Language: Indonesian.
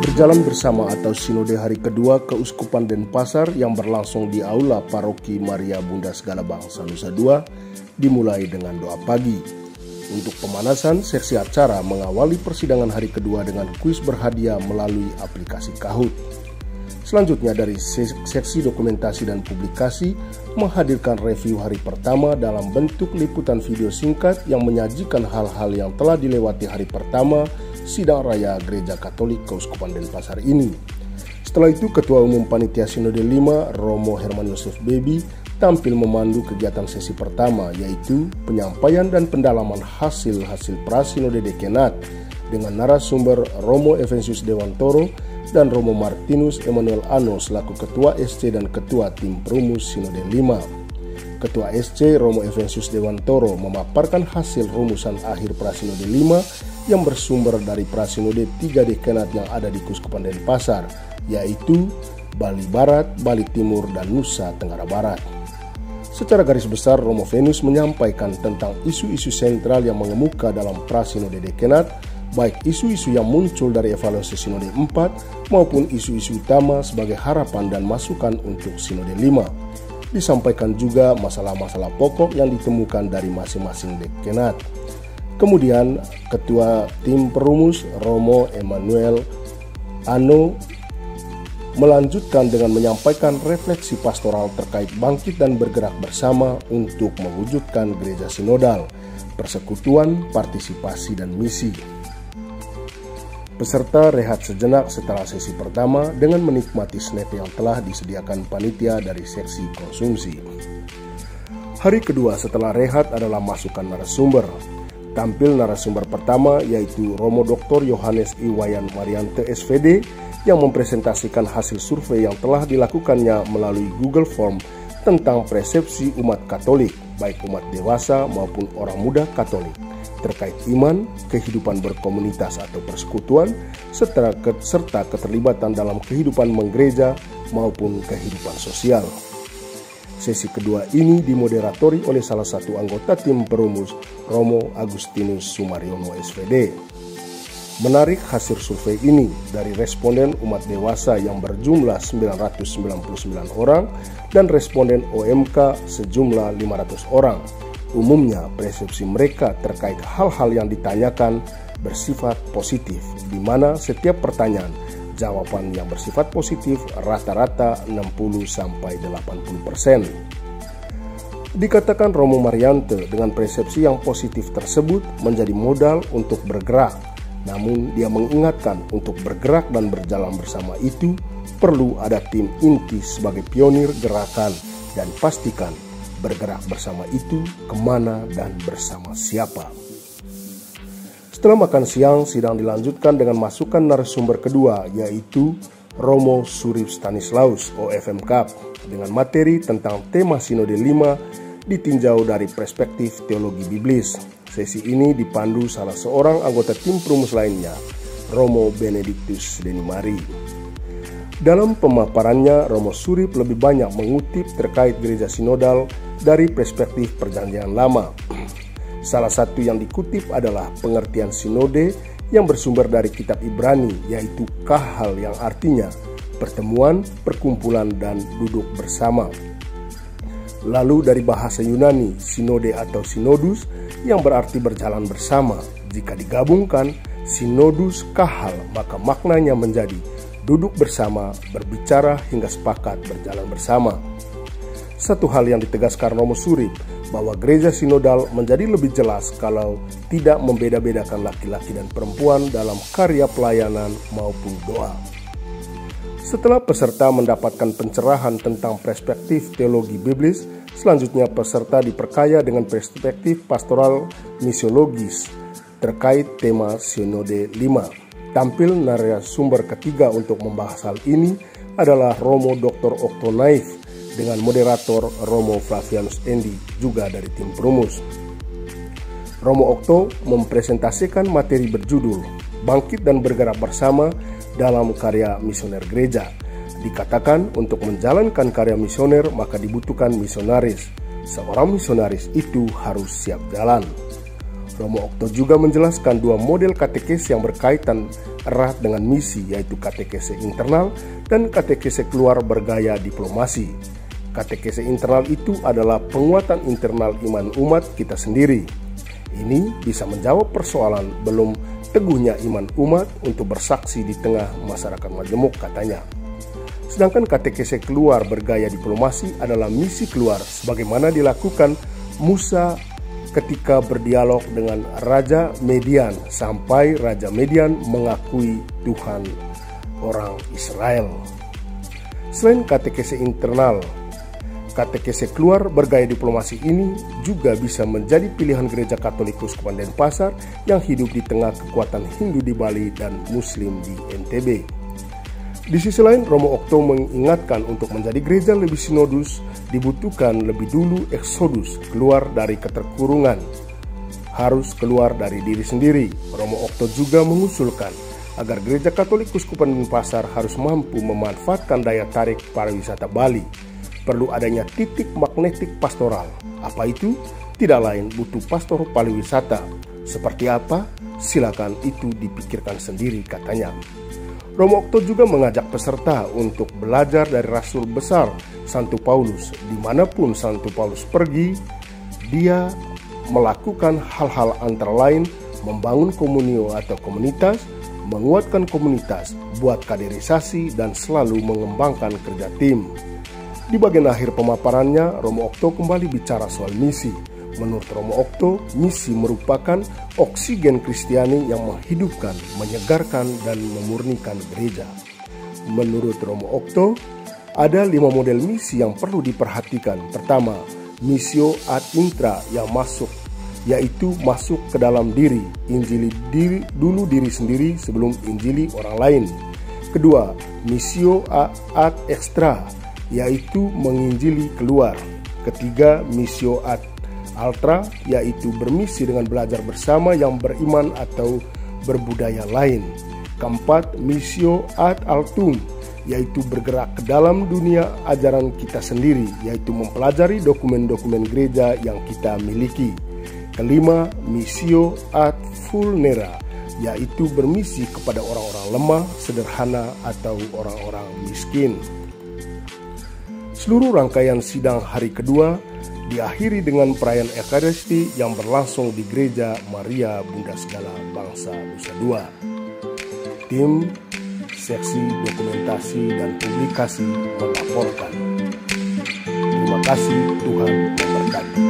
Berjalan bersama atau sinode hari kedua Keuskupan Denpasar yang berlangsung di Aula Paroki Maria Bunda Segala Bangsa Nusa Dua dimulai dengan doa pagi. Untuk pemanasan, seksi acara mengawali persidangan hari kedua dengan kuis berhadiah melalui aplikasi Kahoot. Selanjutnya dari seksi dokumentasi dan publikasi menghadirkan review hari pertama dalam bentuk liputan video singkat yang menyajikan hal-hal yang telah dilewati hari pertama Sidang Raya Gereja Katolik Keuskupan Denpasar ini. Setelah itu Ketua Umum Panitia Sinode 5 Romo Herman Yosef Bebi tampil memandu kegiatan sesi pertama, yaitu penyampaian dan pendalaman hasil-hasil prasinode dekenat dengan narasumber Romo Evensius Dewantoro dan Romo Martinus Emmanuel Ano selaku Ketua SC dan Ketua Tim Perumus Sinode 5. Ketua SC Romo Evensius Dewantoro memaparkan hasil rumusan akhir prasinode 5 yang bersumber dari prasinode 3 dekenat yang ada di Keuskupan Denpasar, yaitu Bali Barat, Bali Timur, dan Nusa Tenggara Barat. Secara garis besar, Romo Venus menyampaikan tentang isu-isu sentral yang mengemuka dalam prasinode dekenat, baik isu-isu yang muncul dari evaluasi Sinode 4 maupun isu-isu utama sebagai harapan dan masukan untuk Sinode 5. Disampaikan juga masalah-masalah pokok yang ditemukan dari masing-masing dekenat. Kemudian Ketua Tim Perumus Romo Emmanuel Ano melanjutkan dengan menyampaikan refleksi pastoral terkait bangkit dan bergerak bersama untuk mewujudkan gereja sinodal, persekutuan, partisipasi, dan misi. Peserta rehat sejenak setelah sesi pertama dengan menikmati snack yang telah disediakan panitia dari seksi konsumsi. Hari kedua setelah rehat adalah masukan narasumber. Tampil narasumber pertama yaitu Romo Dr. Yohanes Iwayan Mariante SVD yang mempresentasikan hasil survei yang telah dilakukannya melalui Google Form tentang persepsi umat Katolik, baik umat dewasa maupun orang muda Katolik, terkait iman, kehidupan berkomunitas atau persekutuan, serta keterlibatan dalam kehidupan menggereja maupun kehidupan sosial. Sesi kedua ini dimoderatori oleh salah satu anggota tim perumus, Romo Agustinus Sumaryono SVD. Menarik hasil survei ini dari responden umat dewasa yang berjumlah 999 orang dan responden OMK sejumlah 500 orang. Umumnya persepsi mereka terkait hal-hal yang ditanyakan bersifat positif, di mana setiap pertanyaan jawaban yang bersifat positif rata-rata 60-80%. Dikatakan Romo Mariante dengan persepsi yang positif tersebut menjadi modal untuk bergerak. Namun dia mengingatkan untuk bergerak dan berjalan bersama itu perlu ada tim inti sebagai pionir gerakan dan pastikan bergerak bersama itu kemana dan bersama siapa. Setelah makan siang, sidang dilanjutkan dengan masukan narasumber kedua, yaitu Romo Surip Stanislaus OFMK dengan materi tentang tema Sinode 5 ditinjau dari perspektif teologi biblis. Sesi ini dipandu salah seorang anggota tim perumus lainnya, Romo Benedictus Denimari. Dalam pemaparannya, Romo Surip lebih banyak mengutip terkait gereja sinodal dari perspektif Perjanjian Lama. Salah satu yang dikutip adalah pengertian sinode yang bersumber dari kitab Ibrani, yaitu kahal yang artinya pertemuan, perkumpulan, dan duduk bersama. Lalu dari bahasa Yunani, sinode atau sinodus yang berarti berjalan bersama. Jika digabungkan sinodus kahal, maka maknanya menjadi duduk bersama, berbicara hingga sepakat berjalan bersama. Satu hal yang ditegaskan Romo Surip, bahwa gereja sinodal menjadi lebih jelas kalau tidak membeda-bedakan laki-laki dan perempuan dalam karya pelayanan maupun doa. Setelah peserta mendapatkan pencerahan tentang perspektif teologi biblis, selanjutnya peserta diperkaya dengan perspektif pastoral misiologis terkait tema Sinode 5. Tampil narasumber ketiga untuk membahas hal ini adalah Romo Dr. Okto Naif dengan moderator Romo Flavianus Endi, juga dari tim perumus. Romo Okto mempresentasikan materi berjudul Bangkit dan Bergerak Bersama dalam Karya Misioner Gereja. Dikatakan untuk menjalankan karya misioner maka dibutuhkan misionaris. seorang misionaris itu harus siap jalan. Romo Okto juga menjelaskan dua model katekese yang berkaitan erat dengan misi, yaitu katekese internal dan katekese keluar bergaya diplomasi. Katekese internal itu adalah penguatan internal iman umat kita sendiri. Ini bisa menjawab persoalan belum teguhnya iman umat untuk bersaksi di tengah masyarakat majemuk, katanya. Sedangkan katekese keluar bergaya diplomasi adalah misi keluar sebagaimana dilakukan Musa ketika berdialog dengan Raja Median sampai Raja Median mengakui Tuhan orang Israel. Selain katekese internal, katekese keluar bergaya diplomasi ini juga bisa menjadi pilihan Gereja Katolik Keuskupan Denpasar yang hidup di tengah kekuatan Hindu di Bali dan Muslim di NTB. Di sisi lain, Romo Okto mengingatkan untuk menjadi gereja lebih sinodus dibutuhkan lebih dulu eksodus, keluar dari keterkurungan. Harus keluar dari diri sendiri. Romo Okto juga mengusulkan agar Gereja Katolik Keuskupan Denpasar harus mampu memanfaatkan daya tarik pariwisata Bali. Perlu adanya titik magnetik pastoral. Apa itu? Tidak lain butuh pastor pariwisata. Seperti apa? Silakan itu dipikirkan sendiri, katanya. Romo Okto juga mengajak peserta untuk belajar dari Rasul Besar Santo Paulus. Dimanapun Santo Paulus pergi, dia melakukan hal-hal antara lain membangun komunio atau komunitas, menguatkan komunitas, buat kaderisasi, dan selalu mengembangkan kerja tim. Di bagian akhir pemaparannya, Romo Okto kembali bicara soal misi. Menurut Romo Okto, misi merupakan oksigen Kristiani yang menghidupkan, menyegarkan, dan memurnikan gereja. Menurut Romo Okto, ada 5 model misi yang perlu diperhatikan. Pertama, missio ad intra yang masuk, yaitu masuk ke dalam diri, injili dulu diri sendiri sebelum injili orang lain. Kedua, missio ad extra, yaitu menginjili keluar. Ketiga, missio ad altra, yaitu bermisi dengan belajar bersama yang beriman atau berbudaya lain. Keempat, missio ad altum, yaitu bergerak ke dalam dunia ajaran kita sendiri, yaitu mempelajari dokumen-dokumen gereja yang kita miliki. Kelima, missio ad vulnera, yaitu bermisi kepada orang-orang lemah, sederhana, atau orang-orang miskin. Seluruh rangkaian sidang hari kedua diakhiri dengan perayaan Ekaristi yang berlangsung di Gereja Maria Bunda Segala Bangsa Nusa Dua. Tim Seksi Dokumentasi dan Publikasi melaporkan. Terima kasih, Tuhan memberkati.